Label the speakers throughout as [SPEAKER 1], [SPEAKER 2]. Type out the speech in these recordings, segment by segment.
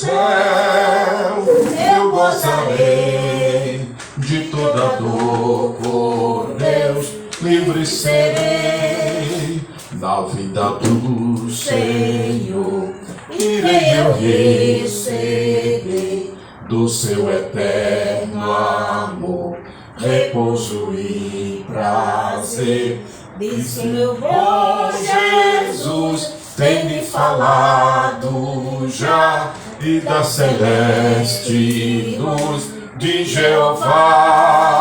[SPEAKER 1] céu eu gozarei de toda dor, por Deus livre serei. Na vida do Senhor irei eu receber do seu eterno amor repouso e prazer. Diz que meu bom Jesus tem me falado já e da celeste luz de Jeová.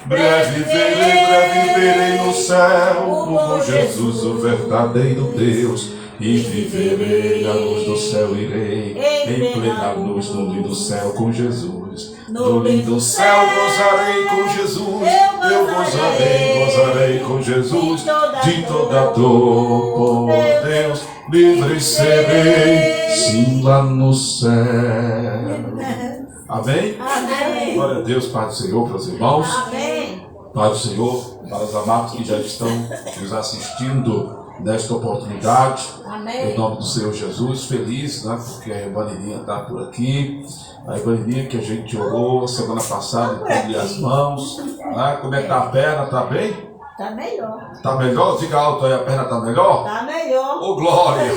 [SPEAKER 1] Breve verei no céu o bom Jesus, o verdadeiro Deus, e viverei a luz do céu, irei em plena luz no lindo céu com Jesus. No lindo céu gozarei com Jesus, eu gozarei com Jesus, de toda dor, por Deus livre serei, sim, lá no céu. Amém?
[SPEAKER 2] Amém.
[SPEAKER 1] Glória a Deus, Pai do Senhor, para os irmãos.
[SPEAKER 2] Amém.
[SPEAKER 1] Pai do Senhor, para os amados que já estão nos assistindo nesta oportunidade.
[SPEAKER 2] Amém.
[SPEAKER 1] Em nome do Senhor Jesus, feliz, né? Porque a Ivaninha está por aqui. A Ivaninha que a gente orou semana passada, com as mãos. Né? Como é que está a perna? Está bem?
[SPEAKER 2] Está melhor.
[SPEAKER 1] Está melhor? Diga alto aí, a perna está melhor?
[SPEAKER 2] Está melhor.
[SPEAKER 1] Ô, glória!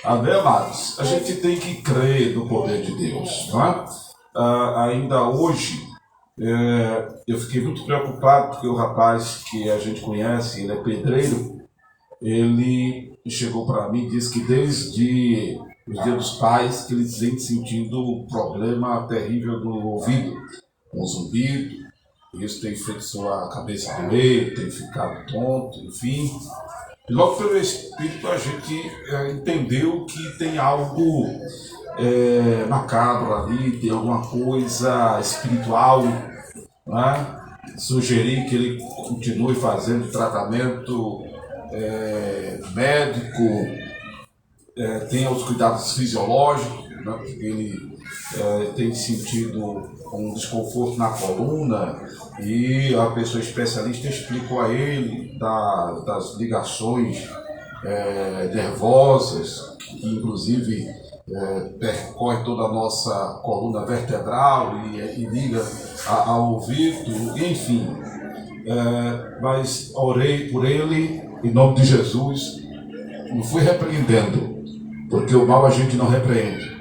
[SPEAKER 1] Amém, amados? A gente tem que crer no poder de Deus, não é? Ainda hoje, eu fiquei muito preocupado porque o rapaz que a gente conhece, ele é pedreiro, ele chegou para mim e disse que desde os dias dos pais que ele vem sentindo um problema terrível do ouvido, um zumbido. Isso tem feito sua cabeça doer, tem ficado tonto, enfim. E logo pelo Espírito a gente entendeu que tem algo macabro ali, tem alguma coisa espiritual, né? Sugeri que ele continue fazendo tratamento médico, tenha os cuidados fisiológicos, né? Porque ele tem sentido um desconforto na coluna e a pessoa especialista explicou a ele das ligações nervosas que inclusive percorre toda a nossa coluna vertebral e liga ao ouvido, enfim. Mas orei por ele em nome de Jesus, não fui repreendendo, porque o mal a gente não repreende,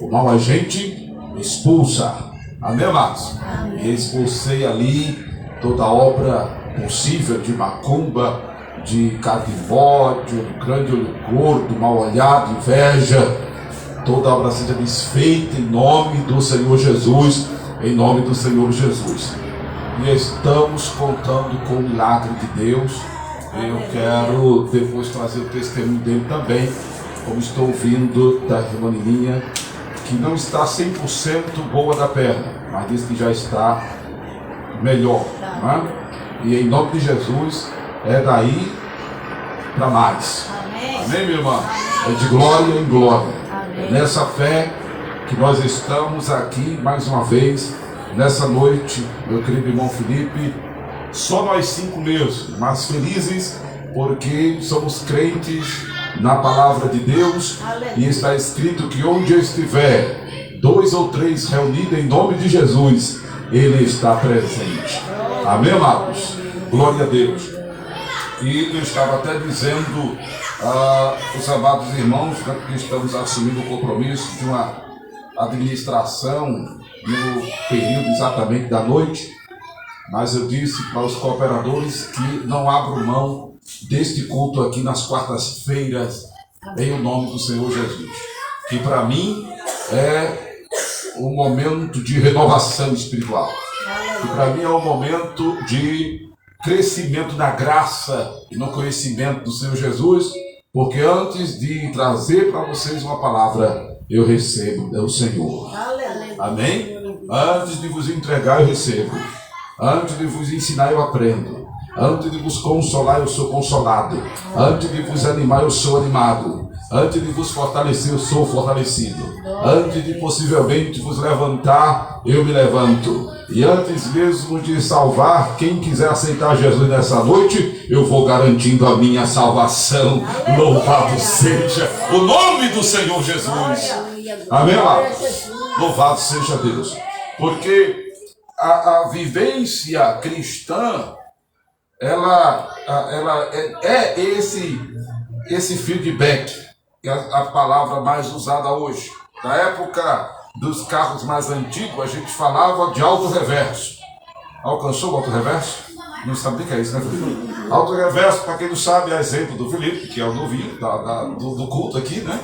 [SPEAKER 1] o mal a gente expulsa. Amém, amados? E expulsei ali toda obra possível de macumba, de carimbó, de olho grande, olho gordo, mal olhado, inveja. Toda obra seja desfeita em nome do Senhor Jesus, em nome do Senhor Jesus. E estamos contando com o milagre de Deus. Eu quero depois trazer o testemunho dele também, como estou ouvindo da irmã Nininha, que não está 100% boa da perna, mas diz que já está melhor, né? E em nome de Jesus, é daí para mais. Amém, minha irmã? É de glória em glória. É nessa fé que nós estamos aqui mais uma vez, nessa noite, meu querido irmão Felipe, só nós 5 mesmo, mas felizes porque somos crentes na palavra de Deus. E está escrito que onde estiver 2 ou 3 reunidos em nome de Jesus, Ele está presente. Amém, amados? Glória a Deus. E eu estava até dizendo aos amados irmãos que estamos assumindo o compromisso de uma administração no período exatamente da noite, mas eu disse para os cooperadores que não abro mão deste culto aqui nas quartas-feiras, em o nome do Senhor Jesus, que para mim é um momento de renovação espiritual, que para mim é um momento de crescimento na graça e no conhecimento do Senhor Jesus, porque antes de trazer para vocês uma palavra, eu recebo do Senhor. Amém? Antes de vos entregar, eu recebo. Antes de vos ensinar, eu aprendo. Antes de vos consolar, eu sou consolado. Antes de vos animar, eu sou animado. Antes de vos fortalecer, eu sou fortalecido. Antes de possivelmente vos levantar, eu me levanto. E antes mesmo de salvar, quem quiser aceitar Jesus nessa noite, eu vou garantindo a minha salvação. Louvado seja o nome do Senhor Jesus. Amém, amado? Louvado seja Deus. Porque a vivência cristã, ela é esse feedback, que é a palavra mais usada hoje. Na época dos carros mais antigos, a gente falava de auto-reverso. Alcançou o auto-reverso? Não sabe o que é isso, né, Felipe? Auto-reverso, para quem não sabe, é exemplo do Felipe, que é o novinho do culto aqui, né?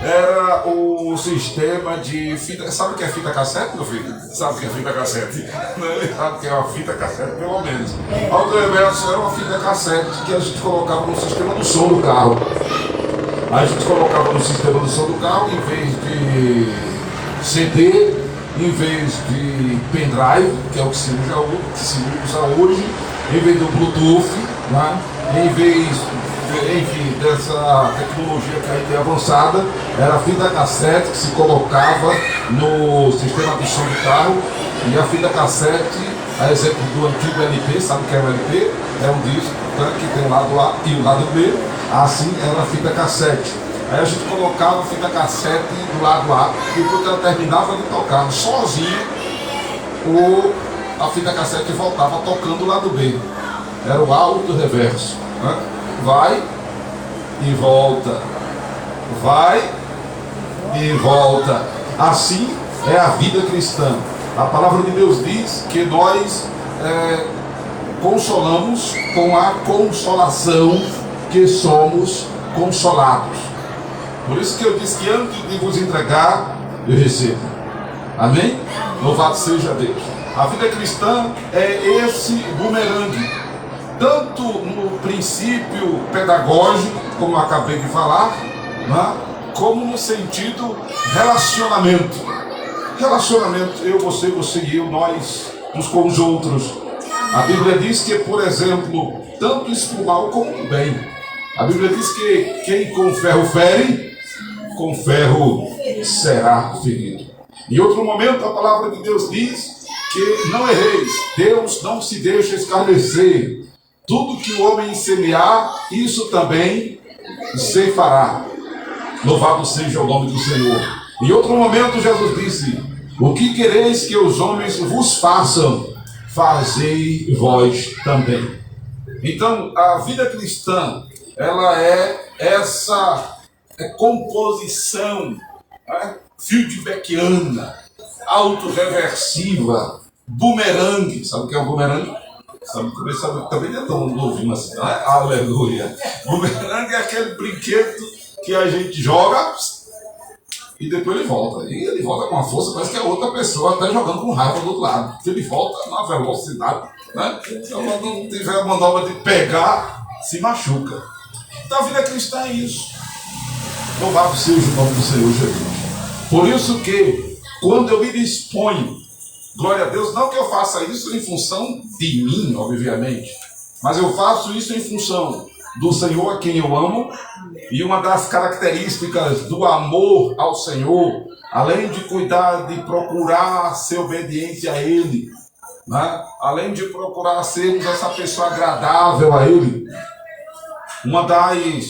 [SPEAKER 1] Era o sistema de fita. Sabe o que é fita cassete, meu filho? Sabe o que é fita cassete? Sabe o que é uma fita cassete, pelo menos. Auto-reverso era uma fita cassete que a gente colocava no sistema do som do carro. A gente colocava no sistema do som do carro, em vez de CD, em vez de pendrive, que é o que se usa hoje, em vez do Bluetooth, né? Em vez, enfim, dessa tecnologia que ainda é avançada, era a fita cassete que se colocava no sistema de som do carro. E a fita cassete, a exemplo do antigo LP, sabe o que é o LP? É um disco, né, que tem o lado A e o lado B. Assim era a fita cassete. Aí a gente colocava a fita cassete do lado A, e quando ela terminava de tocar sozinha, a fita cassete voltava tocando o lado B. Era o auto-reverso, né? Vai e volta. Vai e volta. Assim é a vida cristã. A palavra de Deus diz que nós consolamos com a consolação que somos consolados. Por isso que eu disse que antes de vos entregar, eu recebo. Amém? Louvado seja Deus. A vida cristã é esse bumerangue, tanto no princípio pedagógico, como eu acabei de falar, né? Como no sentido relacionamento. Relacionamento, eu, você e eu, nós, uns com os outros. A Bíblia diz que, por exemplo, tanto isso para o mal como para o bem. A Bíblia diz que quem com ferro fere, com ferro será ferido. Em outro momento, a palavra de Deus diz que não erreis, Deus não se deixa escarnecer. Tudo que o homem semear, isso também ceifará. Louvado seja o nome do Senhor. Em outro momento, Jesus disse: o que quereis que os homens vos façam, fazei vós também. Então, a vida cristã, ela é essa composição feedbackiana, autorreversiva, bumerangue. Sabe o que é um bumerangue? Também não é tão novinho assim. Aleluia. Bumerangue é aquele brinquedo que a gente joga e depois ele volta. E ele volta com uma força, parece que é outra pessoa até jogando com raiva do outro lado. Porque ele volta na velocidade, né? Então, quando não tiver a manobra de pegar, se machuca. Então, a vida cristã é isso. Louvado seja o nome do Senhor Jesus. Por isso que, quando eu me disponho, glória a Deus, não que eu faça isso em função de mim, obviamente, mas eu faço isso em função do Senhor a quem eu amo. E uma das características do amor ao Senhor, além de cuidar, de procurar ser obediente a Ele, né? Além de procurar sermos essa pessoa agradável a Ele, uma das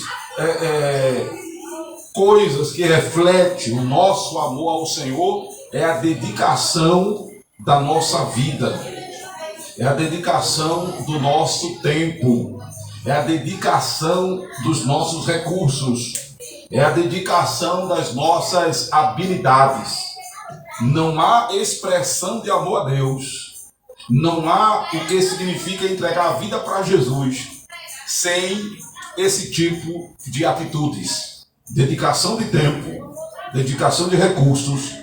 [SPEAKER 1] coisas que reflete o nosso amor ao Senhor é a dedicação da nossa vida, é a dedicação do nosso tempo, é a dedicação dos nossos recursos, é a dedicação das nossas habilidades. Não há expressão de amor a Deus, não há o que significa entregar a vida para Jesus sem esse tipo de atitudes: dedicação de tempo, dedicação de recursos,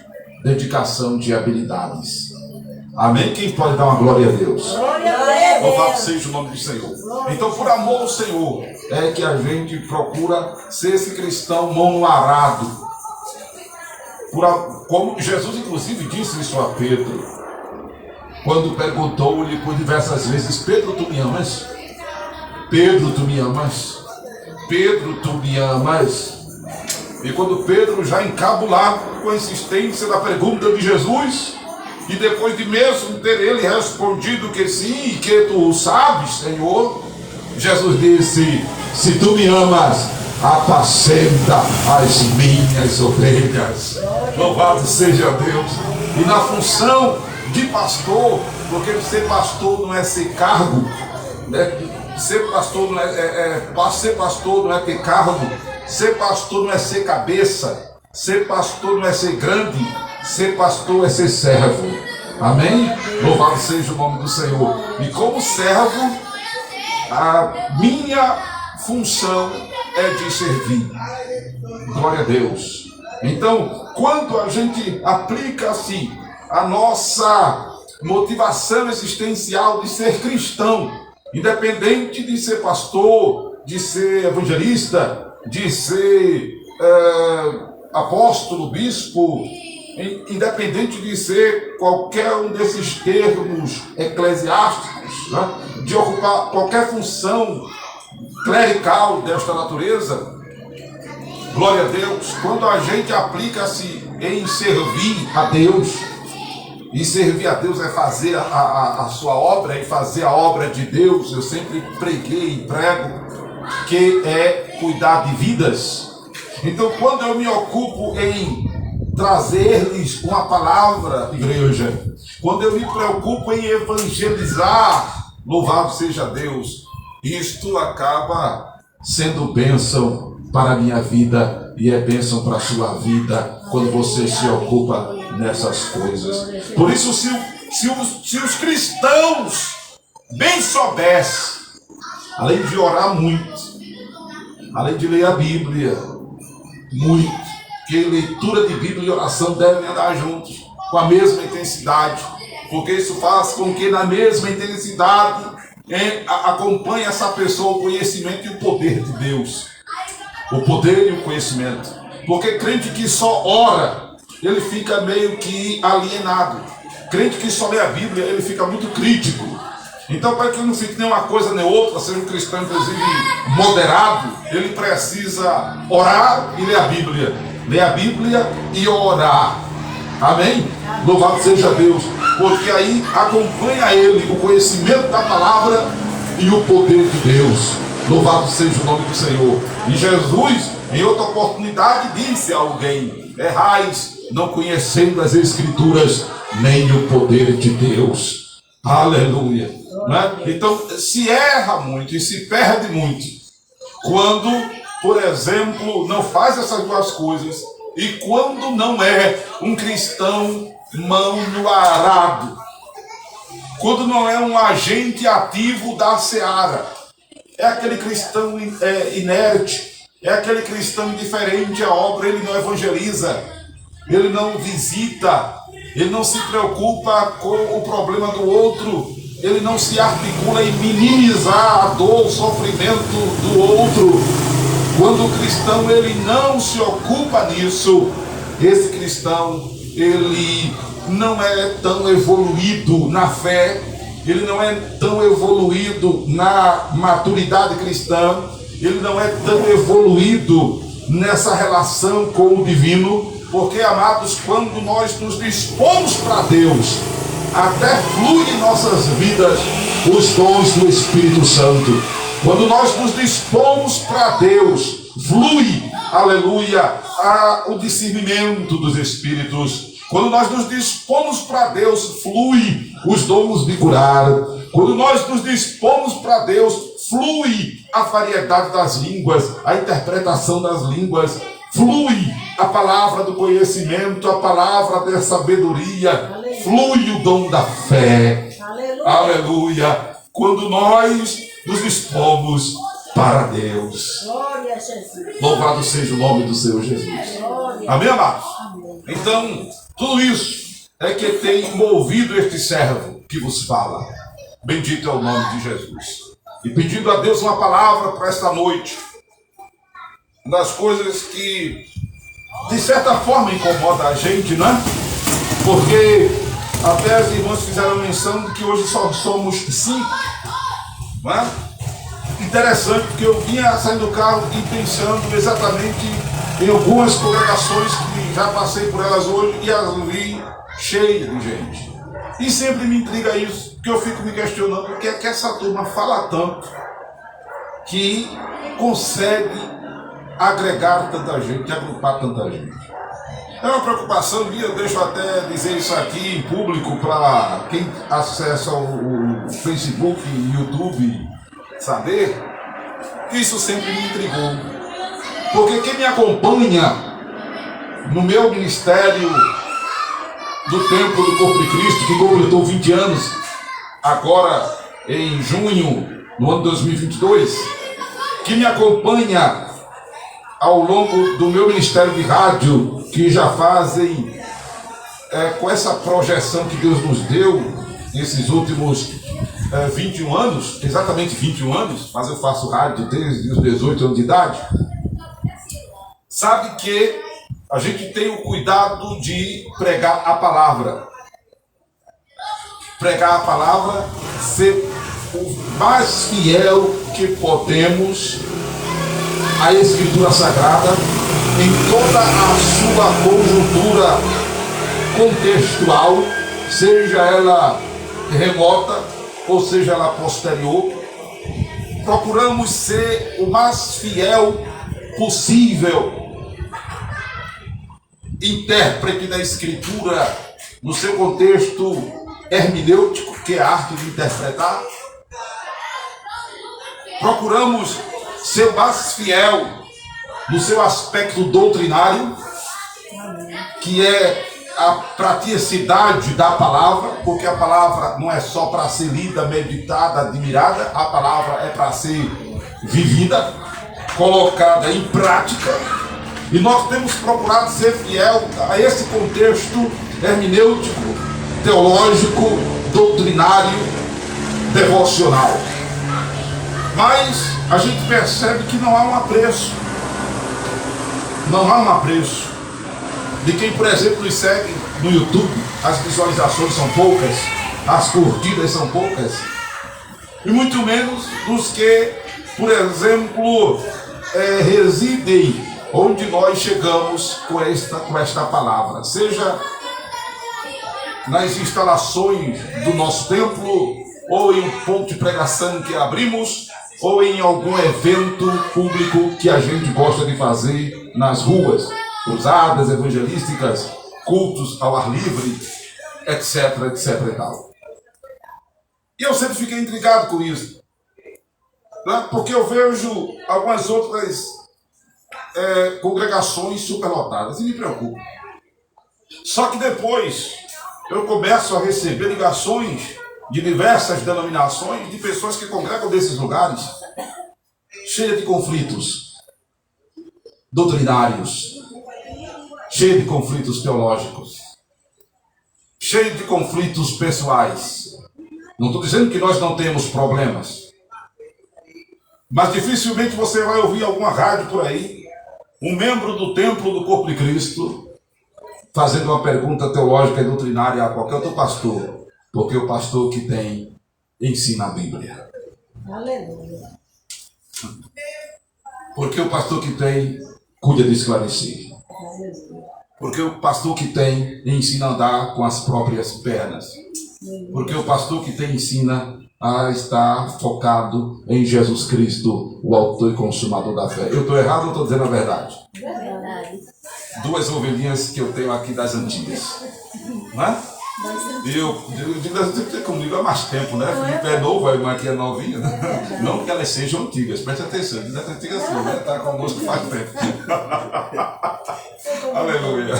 [SPEAKER 1] dedicação de habilidades. Amém? Quem pode dar uma glória a Deus? Louvado seja o nome do Senhor. Então, por amor ao Senhor, é que a gente procura ser esse cristão mão no arado. Como Jesus, inclusive, disse isso a Pedro, quando perguntou-lhe por diversas vezes: Pedro, tu me amas? Pedro, tu me amas? Pedro, tu me amas? E quando Pedro, já encabulado com a insistência da pergunta de Jesus, e depois de mesmo ter ele respondido que sim, que tu sabes, Senhor, Jesus disse: se tu me amas, apacenta as minhas ovelhas. Louvado seja Deus. E na função de pastor, porque ser pastor não é ser cargo, né? Ser pastor não é ter cargo. Ser pastor não é ser cabeça. Ser pastor não é ser grande. Ser pastor é ser servo. Amém? Louvado seja o nome do Senhor. E como servo, a minha função é de servir. Glória a Deus. Então, quando a gente aplica assim a nossa motivação existencial de ser cristão, independente de ser pastor, de ser evangelista, de ser apóstolo, bispo, independente de ser qualquer um desses termos eclesiásticos, né, de ocupar qualquer função clerical desta natureza, glória a Deus, quando a gente aplica-se em servir a Deus, e servir a Deus é fazer a sua obra, e fazer a obra de Deus, eu sempre preguei e prego, que é cuidar de vidas. Então, quando eu me ocupo em trazer-lhes uma palavra, igreja, quando eu me preocupo em evangelizar, louvado seja Deus, isto acaba sendo bênção para a minha vida e é bênção para a sua vida quando você se ocupa nessas coisas. Por isso, se os cristãos bem soubessem, além de orar muito, além de ler a Bíblia muito, que leitura de Bíblia e oração devem andar juntos, com a mesma intensidade, porque isso faz com que na mesma intensidade acompanhe essa pessoa o conhecimento e o poder de Deus. O poder e o conhecimento. Porque crente que só ora, ele fica meio que alienado. Crente que só lê a Bíblia, ele fica muito crítico. Então, para que não fique nem uma coisa nem outra, seja um cristão, inclusive, moderado, ele precisa orar e ler a Bíblia. Ler a Bíblia e orar. Amém? Louvado seja Deus. Porque aí acompanha ele o conhecimento da palavra e o poder de Deus. Louvado seja o nome do Senhor. E Jesus, em outra oportunidade, disse a alguém: errais, não conhecendo as Escrituras, nem o poder de Deus. Aleluia. Né? Então, se erra muito e se perde muito quando, por exemplo, não faz essas duas coisas e quando não é um cristão mão no arado, quando não é um agente ativo da seara. É aquele cristão inerte, é aquele cristão indiferente à obra, ele não evangeliza, ele não visita, ele não se preocupa com o problema do outro, ele não se articula em minimizar a dor, o sofrimento do outro. Quando o cristão ele não se ocupa nisso, esse cristão ele não é tão evoluído na fé, ele não é tão evoluído na maturidade cristã, ele não é tão evoluído nessa relação com o divino, porque, amados, quando nós nos dispomos para Deus, até flui em nossas vidas os dons do Espírito Santo. Quando nós nos dispomos para Deus, flui, aleluia, o discernimento dos Espíritos. Quando nós nos dispomos para Deus, flui os dons de curar. Quando nós nos dispomos para Deus, flui a variedade das línguas, a interpretação das línguas, flui a palavra do conhecimento, a palavra da sabedoria, aleluia. Flui o dom da fé. Aleluia. Aleluia. Quando nós nos dispomos para Deus. Glória a Jesus. Louvado seja o nome do Senhor Jesus. Glória. Amém, amados? Amém. Então, tudo isso é que tem movido este servo que vos fala. Bendito é o nome de Jesus. E pedindo a Deus uma palavra para esta noite. Uma das coisas que, de certa forma, incomoda a gente, não é? Porque até as irmãs fizeram menção de que hoje só somos 5, não é? interessante, porque eu vinha saindo do carro e pensando exatamente em algumas congregações que já passei por elas hoje e as vi cheias de gente. E sempre me intriga isso, porque eu fico me questionando porque é que essa turma fala tanto que consegue agregar tanta gente, agrupar tanta gente. É uma preocupação minha, eu deixo até dizer isso aqui em público para quem acessa o Facebook e YouTube saber, que isso sempre me intrigou. Porque quem me acompanha no meu ministério do Templo do Corpo de Cristo, que completou 20 anos, agora em junho, no ano 2022, que me acompanha ao longo do meu ministério de rádio, que já fazem, com essa projeção que Deus nos deu, nesses últimos 21 anos, exatamente 21 anos, mas eu faço rádio desde os 18 anos de idade, sabe que a gente tem o cuidado de pregar a palavra. Pregar a palavra, ser o mais fiel que podemos à Escritura Sagrada em toda a sua conjuntura contextual, seja ela remota ou seja ela posterior. Procuramos ser o mais fiel possível intérprete da Escritura no seu contexto hermenêutico, que é a arte de interpretar. Procuramos ser o mais fiel no seu aspecto doutrinário, que é a praticidade da palavra, porque a palavra não é só para ser lida, meditada, admirada, a palavra é para ser vivida, colocada em prática, e nós temos procurado ser fiel a esse contexto hermenêutico, teológico, doutrinário, devocional. Mas a gente percebe que não há um apreço. Não há um apreço de quem, por exemplo, nos segue no YouTube. As visualizações são poucas, as curtidas são poucas, e muito menos dos que, por exemplo, residem onde nós chegamos com esta palavra, seja nas instalações do nosso templo, ou em um ponto de pregação que abrimos, ou em algum evento público que a gente gosta de fazer nas ruas, cruzadas evangelísticas, cultos ao ar livre, etc, etc e tal. E eu sempre fiquei intrigado com isso, né? Porque eu vejo algumas outras congregações superlotadas e me preocupa. Só que depois eu começo a receber ligações de diversas denominações, de pessoas que congregam desses lugares, cheia de conflitos doutrinários, cheia de conflitos teológicos, cheia de conflitos pessoais. Não estou dizendo que nós não temos problemas, mas dificilmente você vai ouvir alguma rádio por aí, um membro do Templo do Corpo de Cristo, fazendo uma pergunta teológica e doutrinária a qualquer outro pastor, porque o pastor que tem ensina a Bíblia.
[SPEAKER 2] Aleluia.
[SPEAKER 1] Porque o pastor que tem cuida de esclarecer. Porque o pastor que tem ensina a andar com as próprias pernas. Porque o pastor que tem ensina a estar focado em Jesus Cristo, o autor e consumador da fé. Eu estou errado ou estou dizendo a verdade?
[SPEAKER 2] Verdade.
[SPEAKER 1] Duas ovelhinhas que eu tenho aqui das antigas. Não é? E eu digo das antigas porque comigo há mais tempo, né? Felipe é novo, a irmã aqui é novinha, né? Não que elas sejam antigas, preste atenção, diz das antigas assim, né? Está conosco faz tempo. Aleluia.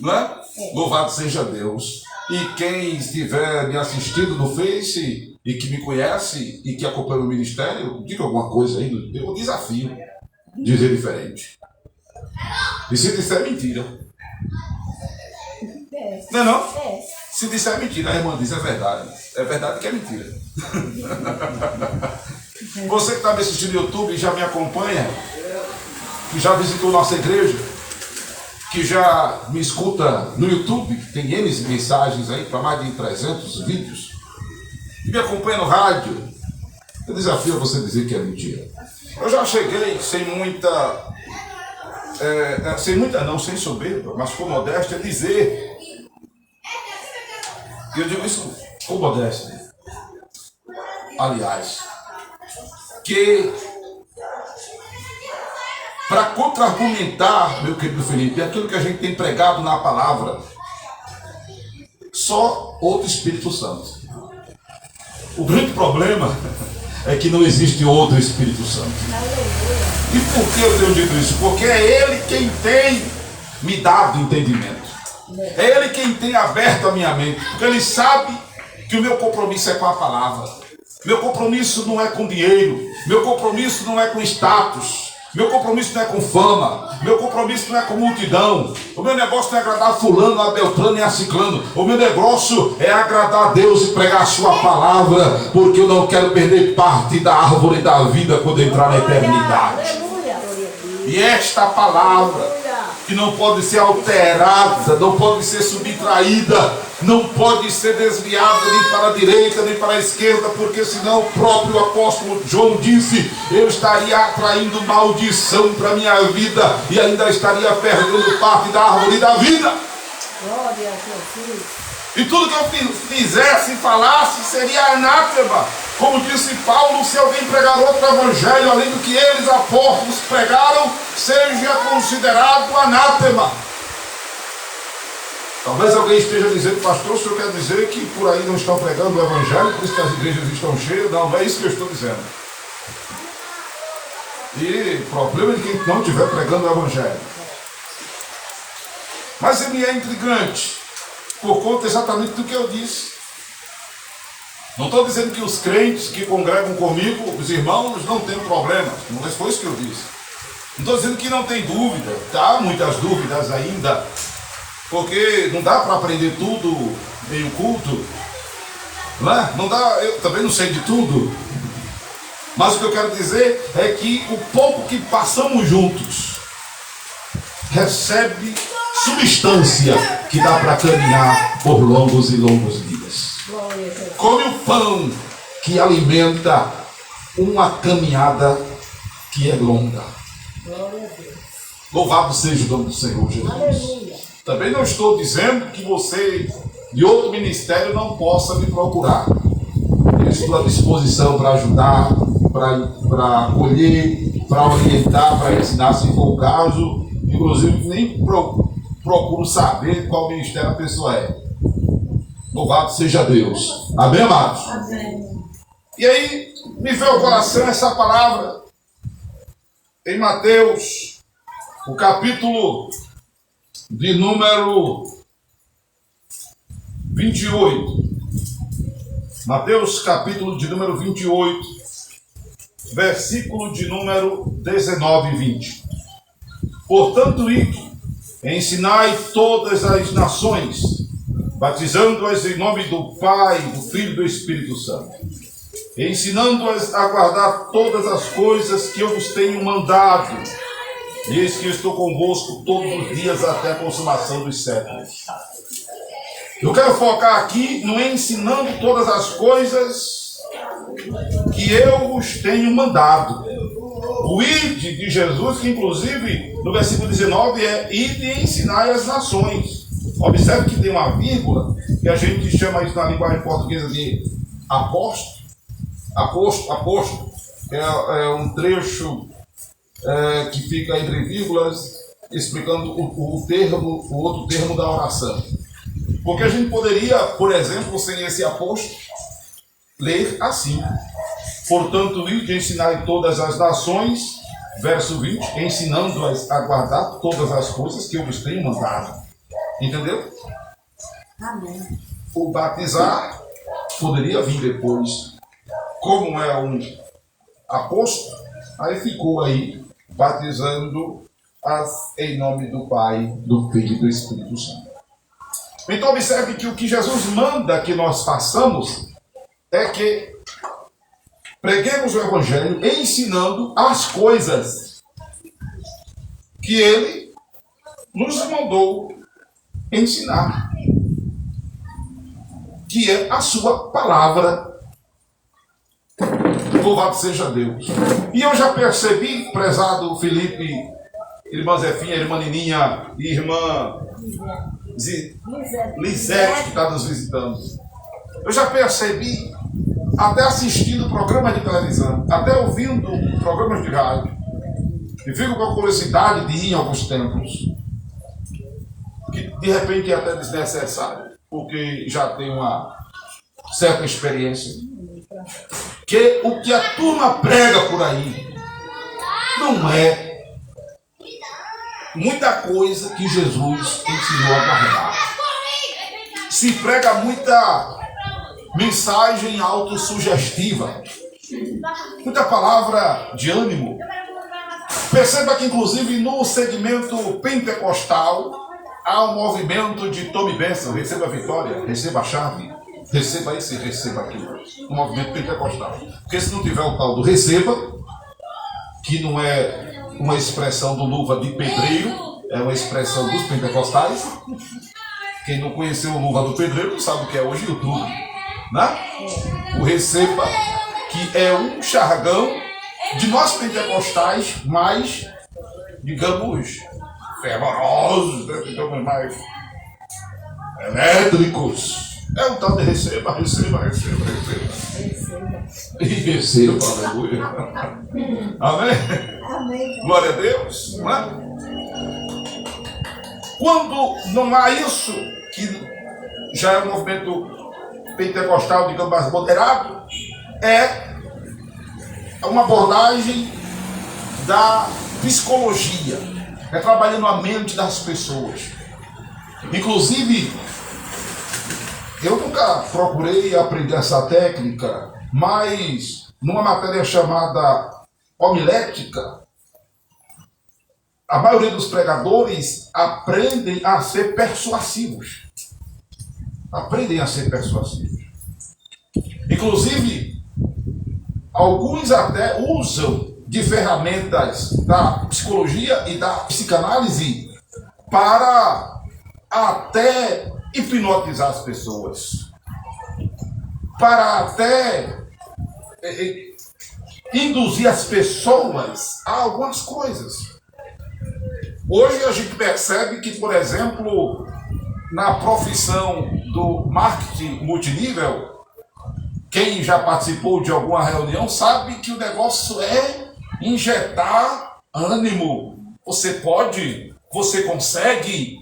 [SPEAKER 1] Não é? Louvado seja Deus. E quem estiver me assistindo no Face e que me conhece e que acompanha o ministério, diga alguma coisa aí, eu desafio dizer diferente. E se disser mentira. Não é não? Se disser mentira, a irmã diz é verdade. É verdade que é mentira. Você que está me assistindo no YouTube e já me acompanha, que já visitou nossa igreja, que já me escuta no YouTube, tem N mensagens aí para mais de 300 vídeos, que me acompanha no rádio, Eu desafio a você dizer que é mentira. Eu já cheguei sem sem soberba, mas com modéstia, dizer. E eu digo isso com modéstia. Aliás, que para contra-argumentar, meu querido Felipe, aquilo que a gente tem pregado na palavra, só outro Espírito Santo. O grande problema é que não existe outro Espírito Santo. E por que eu tenho dito isso? Porque é Ele quem tem me dado entendimento. É Ele quem tem aberto a minha mente. Porque Ele sabe que o meu compromisso é com a palavra. Meu compromisso não é com dinheiro. Meu compromisso não é com status. Meu compromisso não é com fama. Meu compromisso não é com multidão. O meu negócio não é agradar a fulano, a beltrano e a ciclano. O meu negócio é agradar a Deus e pregar a sua palavra, porque eu não quero perder parte da árvore da vida quando entrar na eternidade. E esta palavra, que não pode ser alterada, não pode ser subtraída, não pode ser desviada nem para a direita nem para a esquerda, porque senão o próprio apóstolo João disse: eu estaria atraindo maldição para a minha vida e ainda estaria perdendo parte da árvore da vida.
[SPEAKER 2] Glória a Deus.
[SPEAKER 1] E tudo que eu fizesse e falasse seria anátema. Como disse Paulo, se alguém pregar outro evangelho além do que eles apóstolos pregaram, seja considerado anátema. Talvez alguém esteja dizendo: pastor, o senhor quer dizer que por aí não estão pregando o evangelho, por isso que as igrejas estão cheias? Não, não é isso que eu estou dizendo. E o problema é de quem não estiver pregando o evangelho. Mas me é intrigante, por conta exatamente do que eu disse. Não estou dizendo que os crentes que congregam comigo, os irmãos, não têm problemas. Não foi isso que eu disse. Não estou dizendo que não tem dúvida. Há muitas dúvidas ainda. Porque não dá para aprender tudo em um culto. Não é? Não dá, eu também não sei de tudo. Mas o que eu quero dizer é que o pouco que passamos juntos recebe substância que dá para caminhar por longos e longos dias. Come o pão que alimenta uma caminhada que é longa. Louvado seja o nome do Senhor Jesus.
[SPEAKER 2] Aleluia.
[SPEAKER 1] Também não estou dizendo que você de outro ministério não possa me procurar. Eu estou à disposição para ajudar, para acolher, para orientar, para ensinar, se for o caso. Inclusive, nem procuro saber qual ministério a pessoa é. Louvado seja Deus. Amém, amados?
[SPEAKER 2] Amém.
[SPEAKER 1] E aí, me veio ao coração essa palavra em Mateus, o capítulo de número 28. Mateus, capítulo de número 28, versículo de número 19 e 20. Portanto, ide, ensinai todas as nações, batizando-as em nome do Pai, do Filho e do Espírito Santo, ensinando-as a guardar todas as coisas que eu vos tenho mandado. E eis que eu estou convosco todos os dias até a consumação dos séculos. Eu quero focar aqui no ensinando todas as coisas que eu vos tenho mandado. O ide de Jesus, que inclusive no versículo 19 é ide e ensinai as nações. Observe que tem uma vírgula, que a gente chama isso na linguagem portuguesa de apóstolo. Apóstolo é um trecho que fica entre vírgulas, explicando o outro termo da oração. Porque a gente poderia, por exemplo, sem esse apóstolo, ler assim: portanto, ide ensinai todas as nações, verso 20, ensinando-as a guardar todas as coisas que eu vos tenho mandado. Entendeu?
[SPEAKER 2] Amém.
[SPEAKER 1] O batizar poderia vir depois. Como é um apóstolo, aí ficou aí batizando em nome do Pai, do Filho e do Espírito Santo. Então observe que o que Jesus manda que nós façamos é que preguemos o Evangelho ensinando as coisas que Ele nos mandou ensinar, que é a sua palavra. Louvado seja Deus. E eu já percebi, prezado Felipe, irmã Zefinha, irmã Nininha e irmã Lisete, que está nos visitando. Eu já percebi, até assistindo programas de televisão, até ouvindo programas de rádio, e fico com a curiosidade de ir em alguns templos, que de repente é até desnecessário, porque já tem uma certa experiência, que o que a turma prega por aí não é muita coisa que Jesus ensinou a guardar. Se prega muita mensagem autossugestiva, muita palavra de ânimo. Perceba que, inclusive, no segmento pentecostal, há um movimento de tome bênção, receba a vitória, receba a chave, receba isso e receba aquilo. Um movimento pentecostal. Porque se não tiver o tal do receba, que não é uma expressão do luva de pedreiro, é uma expressão dos pentecostais. Quem não conheceu o luva do pedreiro não sabe o que é hoje YouTube, né? O receba, que é um jargão de nós pentecostais mais, digamos, fervorosos, digamos, mais elétricos. É o tal de receba, receba, receba, receba. E receba, aleluia. Amém?
[SPEAKER 2] Amém.
[SPEAKER 1] Glória a Deus. Não é? Quando não há isso, que já é um movimento pentecostal, digamos, mais moderado, é uma abordagem da psicologia, é trabalhando a mente das pessoas. Inclusive, eu nunca procurei aprender essa técnica, mas numa matéria chamada homilética, a maioria dos pregadores aprendem a ser persuasivos. Aprendem a ser persuasivos. Inclusive, alguns até usam de ferramentas da psicologia e da psicanálise para até hipnotizar as pessoas, para até induzir as pessoas a algumas coisas. Hoje a gente percebe que, por exemplo, na profissão do marketing multinível, quem já participou de alguma reunião sabe que o negócio é injetar ânimo. Você pode, você consegue.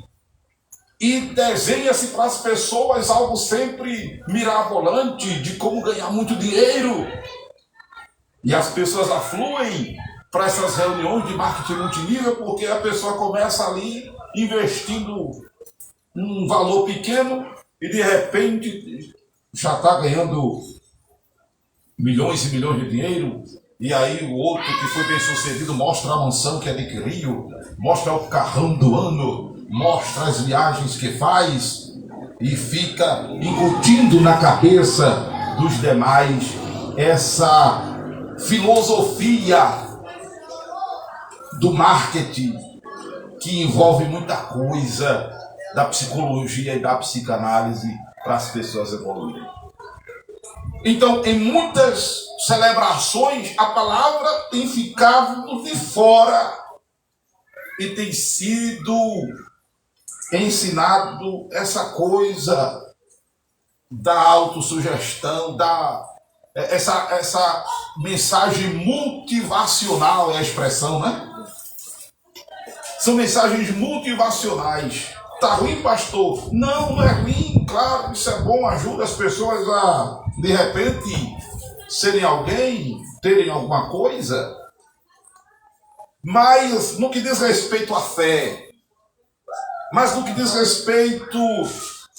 [SPEAKER 1] E desenha-se para as pessoas algo sempre mirabolante de como ganhar muito dinheiro. E as pessoas afluem para essas reuniões de marketing multinível porque a pessoa começa ali investindo um valor pequeno e de repente já está ganhando milhões e milhões de dinheiro. E aí o outro que foi bem sucedido mostra a mansão que adquiriu, mostra o carrão do ano, mostra as viagens que faz e fica incutindo na cabeça dos demais essa filosofia do marketing que envolve muita coisa da psicologia e da psicanálise para as pessoas evoluírem. Então, em muitas celebrações, a palavra tem ficado de fora e tem sido ensinado essa coisa da autossugestão, essa mensagem motivacional é a expressão, né? São mensagens motivacionais. Tá ruim, pastor? Não, não é ruim. Claro, isso é bom, ajuda as pessoas a, de repente, serem alguém, terem alguma coisa. Mas no que diz respeito à fé, mas no que diz respeito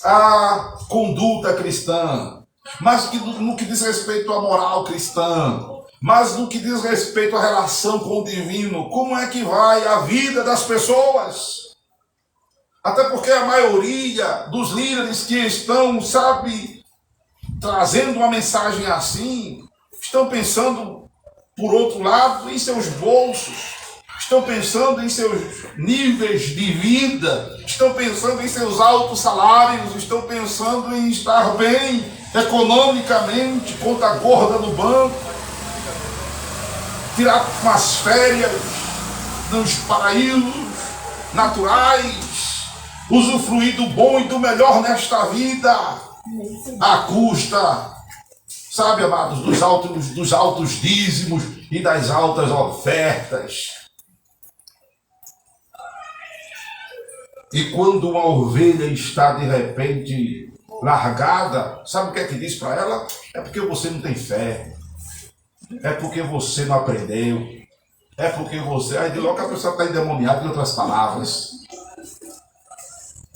[SPEAKER 1] à conduta cristã, mas no que diz respeito à moral cristã, mas no que diz respeito à relação com o divino, como é que vai a vida das pessoas? Até porque a maioria dos líderes que estão, trazendo uma mensagem assim, estão pensando, por outro lado, em seus bolsos, estão pensando em seus níveis de vida, estão pensando em seus altos salários, estão pensando em estar bem economicamente, conta gorda no banco. tirar umas férias nos paraísos naturais, usufruir do bom e do melhor nesta vida, à custa, sabe, amados, dos altos dízimos e das altas ofertas. E quando uma ovelha está de repente largada, sabe o que é que diz para ela? É porque você não tem fé, é porque você não aprendeu, é porque você... Aí de logo a pessoa está endemoniada, em outras palavras.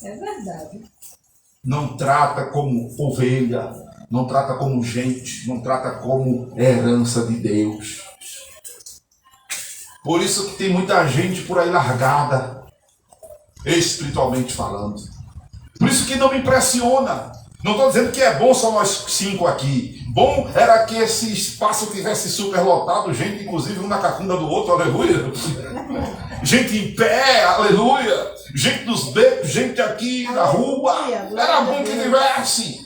[SPEAKER 2] É verdade.
[SPEAKER 1] Não trata como ovelha, não trata como gente, não trata como herança de Deus. Por isso que tem muita gente por aí largada, espiritualmente falando. Por isso que não me impressiona. Não estou dizendo que é bom só nós 5 aqui. Bom era que esse espaço tivesse superlotado, gente inclusive um na cacunda do outro, aleluia. Gente em pé, aleluia. Gente nos becos, gente aqui na rua. Era bom que tivesse.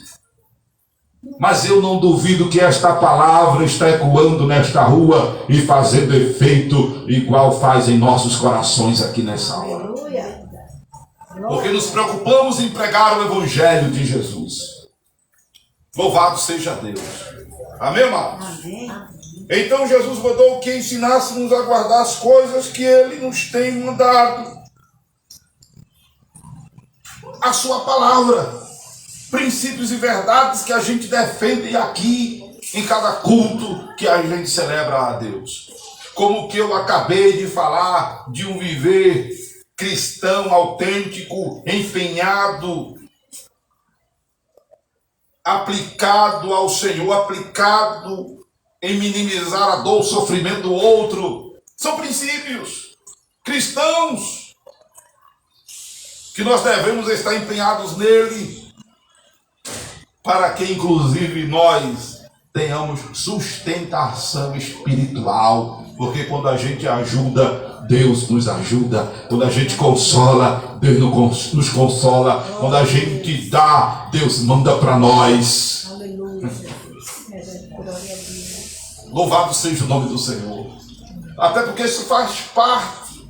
[SPEAKER 1] Mas eu não duvido que esta palavra está ecoando nesta rua e fazendo efeito igual faz em nossos corações aqui nessa hora.
[SPEAKER 2] Aleluia.
[SPEAKER 1] Porque nos preocupamos em pregar o Evangelho de Jesus. Louvado seja Deus. Amém, amados?
[SPEAKER 2] Amém.
[SPEAKER 1] Então Jesus mandou que ensinássemos a guardar as coisas que Ele nos tem mandado. A sua palavra. Princípios e verdades que a gente defende aqui em cada culto que a gente celebra a Deus. Como que eu acabei de falar de um viver cristão autêntico, empenhado, aplicado ao Senhor, aplicado em minimizar a dor, o sofrimento do outro. São princípios cristãos que nós devemos estar empenhados nele, para que inclusive nós tenhamos sustentação espiritual, porque quando a gente ajuda, Deus nos ajuda. Quando a gente consola, Deus nos consola. Quando a gente dá, Deus manda para nós.
[SPEAKER 2] Aleluia. Glória a Deus.
[SPEAKER 1] Louvado seja o nome do Senhor. Até porque isso faz parte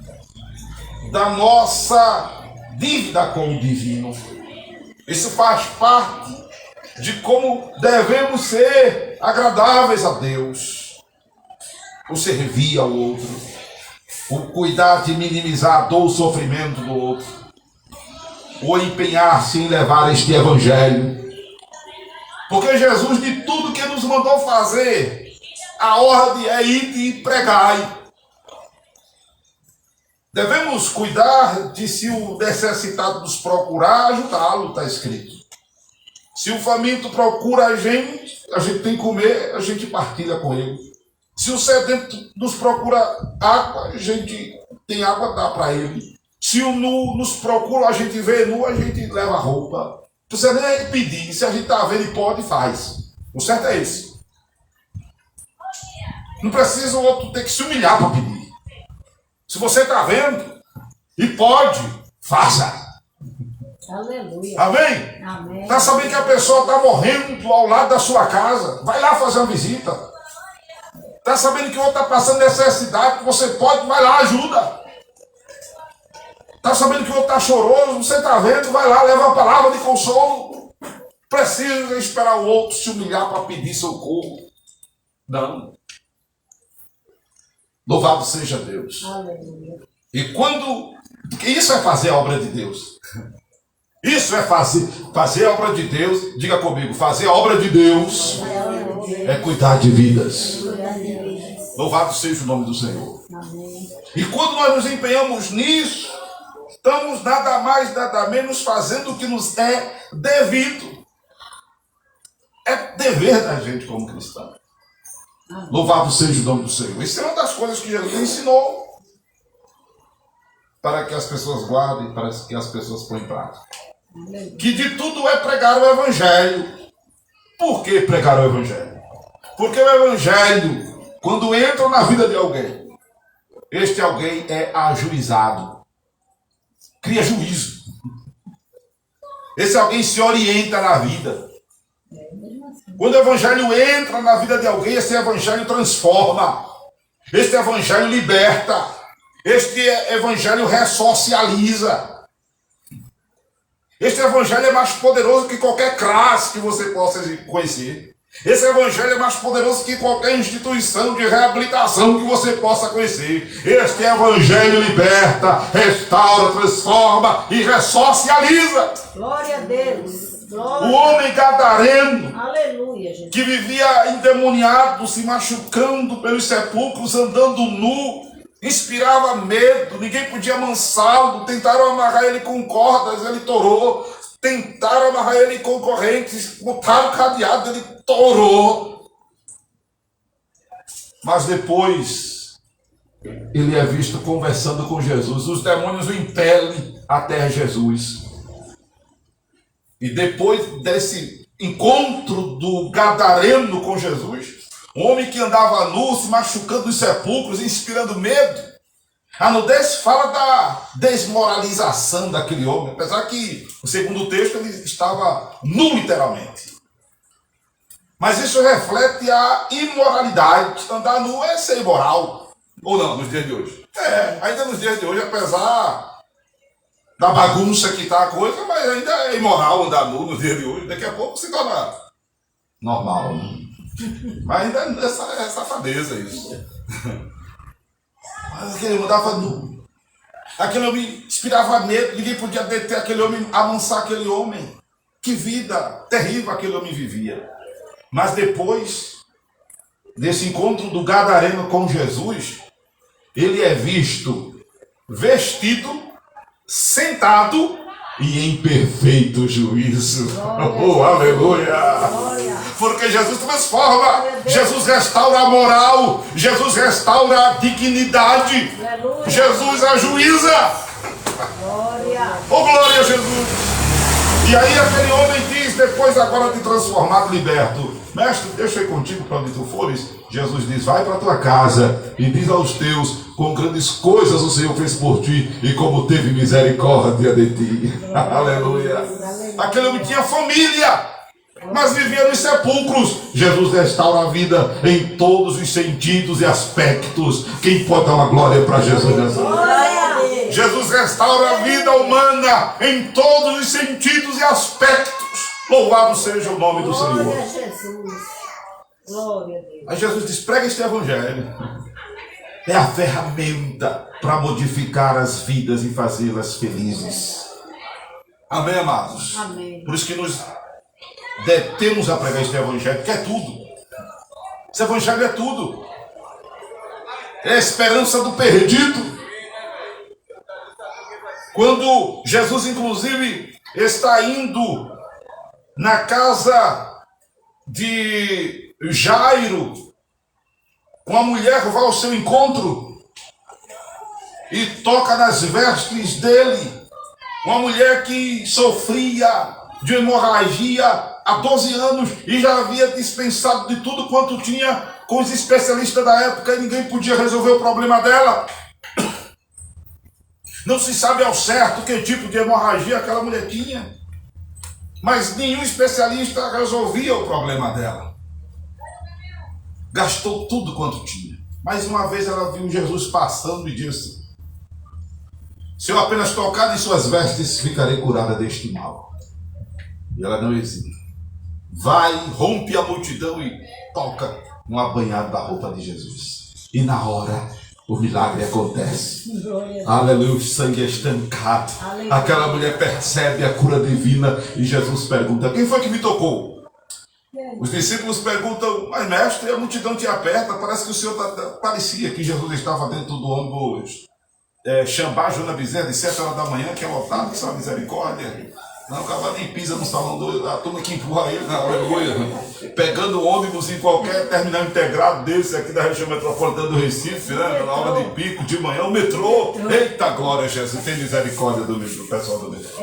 [SPEAKER 1] da nossa dívida com o divino. Isso faz parte de como devemos ser agradáveis a Deus. O servir ao outro, o cuidar de minimizar a dor, o sofrimento do outro, o empenhar-se em levar este Evangelho. Porque Jesus, de tudo que nos mandou fazer, a ordem é ir e pregai. Devemos cuidar de, se o necessitado nos procurar, ajudá-lo, está escrito. Se o faminto procura a gente tem que comer, a gente partilha com ele. Se o sedento nos procura água, a gente tem água, dá para ele. Se o nu nos procura, a gente vê nu, a gente leva roupa. Não precisa nem pedir, se a gente está vendo e pode, faz. O certo é esse. Não precisa o outro ter que se humilhar para pedir. Se você está vendo e pode, faça.
[SPEAKER 2] Aleluia.
[SPEAKER 1] Amém?
[SPEAKER 2] Amém.
[SPEAKER 1] Está sabendo que a pessoa está morrendo ao lado da sua casa? Vai lá fazer uma visita. Está sabendo que o outro está passando necessidade? Você pode, vai lá, ajuda. Está sabendo que o outro está choroso? Você está vendo? Vai lá, leva uma palavra de consolo. Precisa esperar o outro se humilhar para pedir socorro. Não. Louvado seja Deus.
[SPEAKER 2] Aleluia.
[SPEAKER 1] E quando... Porque isso é fazer a obra de Deus. Isso é fazer a obra de Deus. Diga comigo, fazer a obra de Deus é cuidar de vidas. Louvado seja o nome do Senhor.
[SPEAKER 2] Amém.
[SPEAKER 1] E quando nós nos empenhamos nisso, estamos nada mais, nada menos fazendo o que nos é devido. É dever da gente como cristão. Louvado seja o nome do Senhor. Isso é uma das coisas que Jesus ensinou para que as pessoas guardem, para que as pessoas ponham em prática. Que de tudo é pregar o Evangelho. Por que pregar o Evangelho? Porque o Evangelho, quando entra na vida de alguém, este alguém é ajuizado. Cria juízo. Esse alguém se orienta na vida. Quando o Evangelho entra na vida de alguém, esse Evangelho transforma. Este evangelho liberta. Este evangelho ressocializa. Este evangelho é mais poderoso que qualquer classe que você possa conhecer. Esse evangelho é mais poderoso que qualquer instituição de reabilitação que você possa conhecer. Este evangelho liberta, restaura, transforma e ressocializa.
[SPEAKER 2] Glória a Deus. Glória.
[SPEAKER 1] O homem gadareno,
[SPEAKER 2] Aleluia, Jesus.
[SPEAKER 1] que vivia endemoniado, se machucando pelos sepulcros, andando nu, inspirava medo, ninguém podia amansá-lo, tentaram amarrar ele com cordas, ele torou, tentaram amarrar ele com correntes, botaram cadeado, ele torou. Mas depois, ele é visto conversando com Jesus, os demônios o impelem até Jesus. E depois desse encontro do gadareno com Jesus, um homem que andava nu, se machucando nos sepulcros, inspirando medo, a nudez fala da desmoralização daquele homem, apesar que, no segundo texto, ele estava nu literalmente. Mas isso reflete a imoralidade. Andar nu é ser imoral. Ou não, nos dias de hoje? Ainda nos dias de hoje, apesar da bagunça que está a coisa, mas ainda é imoral andar nu nos dias de hoje. Daqui a pouco se torna normal, né? Mas ainda é safadeza isso. Mas aquele homem andava nu. Aquele homem inspirava medo, ninguém podia deter aquele homem, amansar aquele homem. Que vida terrível aquele homem vivia. Mas depois desse encontro do gadareno com Jesus, ele é visto vestido, sentado e em perfeito juízo. Oh, aleluia! Porque Jesus transforma, Jesus restaura a moral, Jesus restaura a dignidade, Jesus ajuiza. Oh, glória a Jesus! E aí aquele homem diz, depois agora de transformado, liberto: mestre, deixa eu ir contigo para onde tu fores. Jesus diz: vai para tua casa e diz aos teus quão grandes coisas o Senhor fez por ti e como teve misericórdia de ti. Aleluia. Aquele homem tinha família, mas vivia nos sepulcros. Jesus restaura a vida em todos os sentidos e aspectos. Quem pode dar uma glória para Jesus nessa noite? Jesus restaura a vida humana em todos os sentidos e aspectos. Louvado seja o nome do Senhor.
[SPEAKER 2] Glória a Jesus. Glória a Deus.
[SPEAKER 1] Aí Jesus diz: prega este evangelho. É a ferramenta para modificar as vidas e fazê-las felizes. Amém, amados?
[SPEAKER 2] Amém.
[SPEAKER 1] Por isso que nos detemos a pregar este evangelho, que é tudo. Esse evangelho é tudo. É a esperança do perdido. Quando Jesus, inclusive, está indo na casa de Jairo, uma mulher vai ao seu encontro e toca nas vestes dele. Uma mulher que sofria de hemorragia há 12 anos e já havia dispensado de tudo quanto tinha com os especialistas da época e ninguém podia resolver o problema dela. Não se sabe ao certo que tipo de hemorragia aquela mulher tinha, mas nenhum especialista resolvia o problema dela. Gastou tudo quanto tinha. Mais uma vez ela viu Jesus passando e disse: se eu apenas tocar em suas vestes, ficarei curada deste mal. E ela não hesita. Vai, rompe a multidão e toca no apanhado da roupa de Jesus. E na hora o milagre acontece. Aleluia, o sangue é estancado. Aleluia. Aquela mulher percebe a cura divina e Jesus pergunta: quem foi que me tocou? Os discípulos perguntam: mas mestre, a multidão te aperta, parece que o Senhor parecia que Jesus estava dentro do ônibus Xambá, Jona Bezerra, de 7 horas da manhã, que é lotado, que só misericórdia. Não, o cara nem pisa no salão a turma que empurra ele, na aleluia. Pegando ônibus em qualquer terminal integrado desse aqui da região metropolitana do Recife, né? Na hora de pico, de manhã, o metrô. Eita glória, Jesus, tem misericórdia do pessoal do metrô.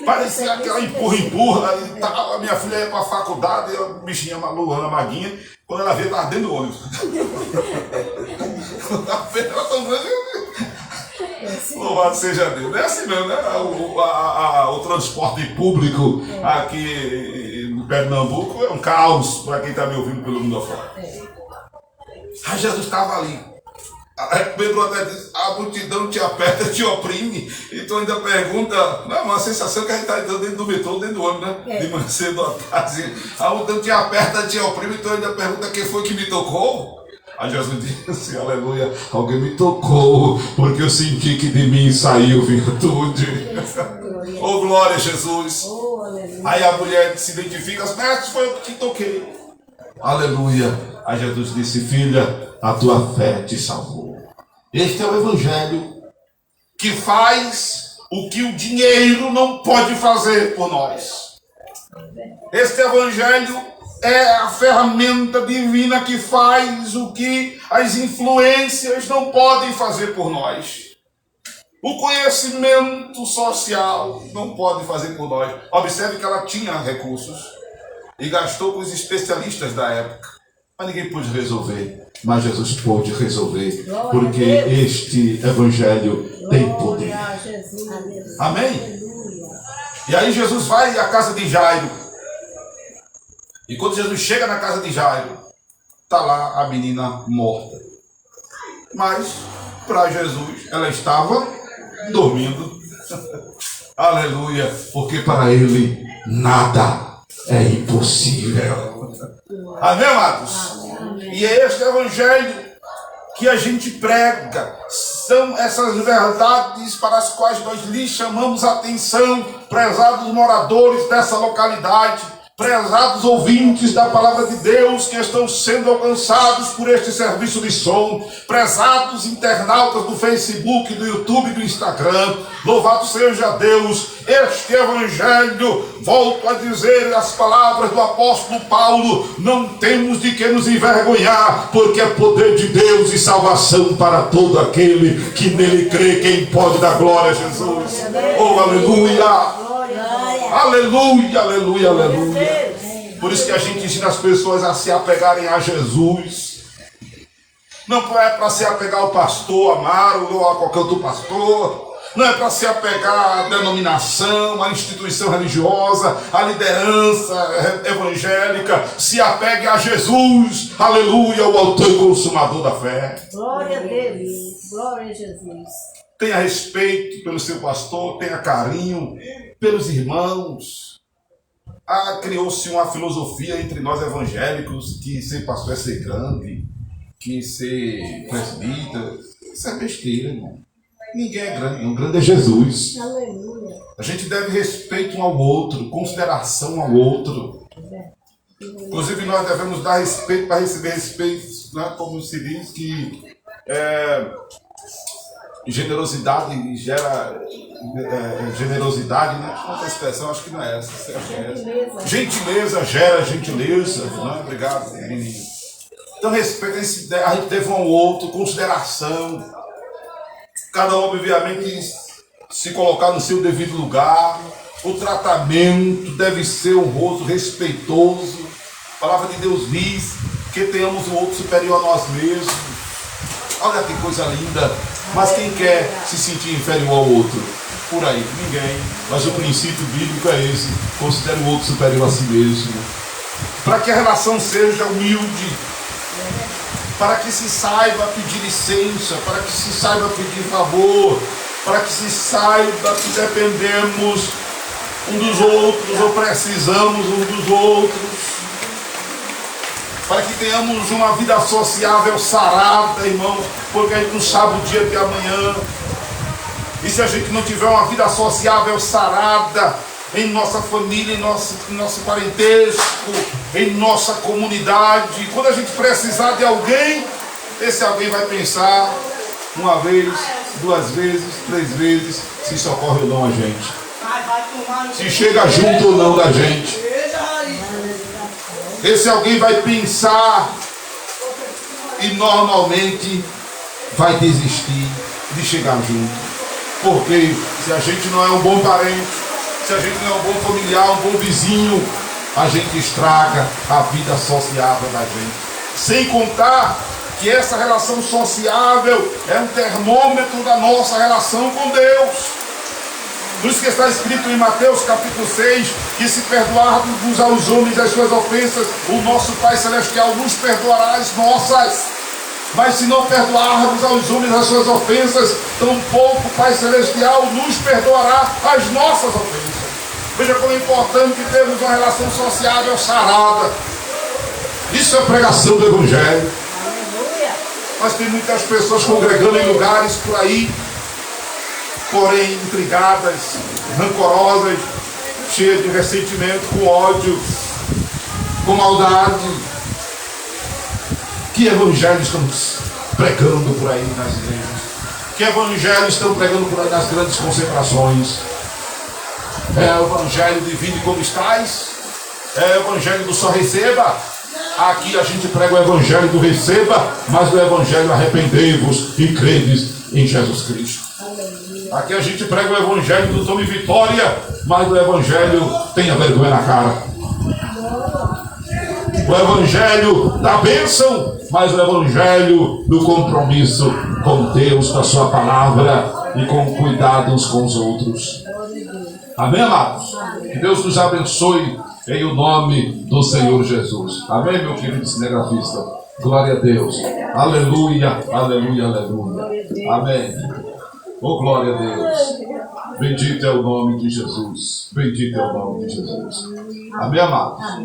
[SPEAKER 1] Parecia aquela empurra e tal. A minha filha ia para a faculdade, a bichinha Luana Maguinha, quando ela via, estava dentro do ônibus. Quando ela vê, ela tão grande. Louvado seja Deus. É assim mesmo, né? O transporte público aqui em Pernambuco é um caos para quem está me ouvindo pelo mundo afora. Aí Jesus estava ali. Aí Pedro até disse, a multidão te aperta, te oprime. E tu ainda pergunta, não é uma sensação que a gente está entrando dentro do metrô, dentro do ônibus, né? De manhã cedo à tarde. A multidão te aperta, te oprime, e tu ainda pergunta quem foi que me tocou. Aí Jesus disse, aleluia, alguém me tocou, porque eu senti que de mim saiu virtude. Oh, glória a Jesus. Aí a mulher se identifica, mestre, foi eu que te toquei. Aleluia. Aí Jesus disse, filha, a tua fé te salvou. Este é o evangelho que faz o que o dinheiro não pode fazer por nós. Este evangelho é a ferramenta divina que faz o que as influências não podem fazer por nós. O conhecimento social não pode fazer por nós. Observe que ela tinha recursos e gastou com os especialistas da época. Mas ninguém pôde resolver. Mas Jesus pôde resolver. Porque este evangelho tem poder. Amém? E aí Jesus vai à casa de Jairo. E quando Jesus chega na casa de Jairo, está lá a menina morta. Mas, para Jesus, ela estava dormindo. Aleluia. Porque para ele, nada é impossível. Amém, amados? Amém. E é este evangelho que a gente prega. São essas verdades para as quais nós lhe chamamos a atenção, prezados moradores dessa localidade, prezados ouvintes da palavra de Deus que estão sendo alcançados por este serviço de som, prezados internautas do Facebook, do YouTube e do Instagram, louvado seja Deus. Este evangelho, volto a dizer as palavras do apóstolo Paulo, não temos de que nos envergonhar, porque é poder de Deus e salvação para todo aquele que nele crê. Quem pode dar glória a Jesus? Oh, aleluia! Aleluia, aleluia, aleluia. Por isso que a gente ensina as pessoas a se apegarem a Jesus. Não é para se apegar ao pastor Amaro ou a qualquer outro pastor. Não é para se apegar à denominação, à instituição religiosa, à liderança evangélica. Se apegue a Jesus. Aleluia, o autor e consumador da fé.
[SPEAKER 2] Glória a Deus. Glória a Jesus.
[SPEAKER 1] Tenha respeito pelo seu pastor, tenha carinho pelos irmãos. Criou-se uma filosofia entre nós evangélicos que ser pastor é ser grande, que ser presbítero. Isso é besteira, irmão. Ninguém é grande, o grande é Jesus.
[SPEAKER 2] Aleluia.
[SPEAKER 1] A gente deve respeito um ao outro, consideração ao outro. Inclusive nós devemos dar respeito para receber respeito, né? Como se diz que generosidade gera generosidade, né? Qual é a expressão? Acho que não é essa. Gentileza gera gentileza, né? Obrigado, menino. Então, respeito, a gente deve um ao outro, consideração. Cada um, obviamente, se colocar no seu devido lugar. O tratamento deve ser honroso, respeitoso. A palavra de Deus diz que tenhamos um outro superior a nós mesmos. Olha que coisa linda. Mas quem quer se sentir inferior ao outro? Por aí, ninguém. Mas o princípio bíblico é esse: considere o outro superior a si mesmo. Para que a relação seja humilde, para que se saiba pedir licença, para que se saiba pedir favor, para que se saiba que dependemos um dos outros ou precisamos um dos outros, para que tenhamos uma vida sociável sarada, irmão, porque a gente não sabe o dia de amanhã. E se a gente não tiver uma vida sociável sarada em nossa família, em nosso parentesco, em nossa comunidade, quando a gente precisar de alguém, esse alguém vai pensar uma vez, duas vezes, três vezes, se socorre ou não a gente, se chega junto ou não da gente. Esse alguém vai pensar e normalmente vai desistir de chegar junto. Porque se a gente não é um bom parente, se a gente não é um bom familiar, um bom vizinho, a gente estraga a vida sociável da gente. Sem contar que essa relação sociável é um termômetro da nossa relação com Deus. Por isso que está escrito em Mateus capítulo 6, que se perdoarmos aos homens as suas ofensas, o nosso Pai Celestial nos perdoará as nossas. Mas se não perdoarmos aos homens as suas ofensas, tampouco o Pai Celestial nos perdoará as nossas ofensas. Veja como é importante termos uma relação sociável sarada. Isso é pregação do Evangelho.
[SPEAKER 2] Aleluia.
[SPEAKER 1] Mas tem muitas pessoas congregando em lugares por aí, porém intrigadas, rancorosas, cheias de ressentimento, com ódio, com maldade. Que evangelho estamos pregando por aí nas igrejas? Que evangelho estão pregando por aí nas grandes concentrações? É o evangelho de vinde como estais? É o evangelho do só receba? Aqui a gente prega o evangelho do receba, mas o evangelho arrependei-vos e credes em Jesus Cristo. Aqui a gente prega o evangelho do tome vitória, mas o evangelho tenha vergonha na cara. O evangelho da bênção, mas o evangelho do compromisso com Deus, com a sua palavra e com cuidado uns com os outros. Amém, amados? Que Deus nos abençoe em o nome do Senhor Jesus. Amém, meu querido cinegrafista? Glória a Deus. Aleluia, aleluia, aleluia. Amém. Oh, glória a Deus. Bendito é o nome de Jesus. Bendito é o nome de Jesus. Amém, amados?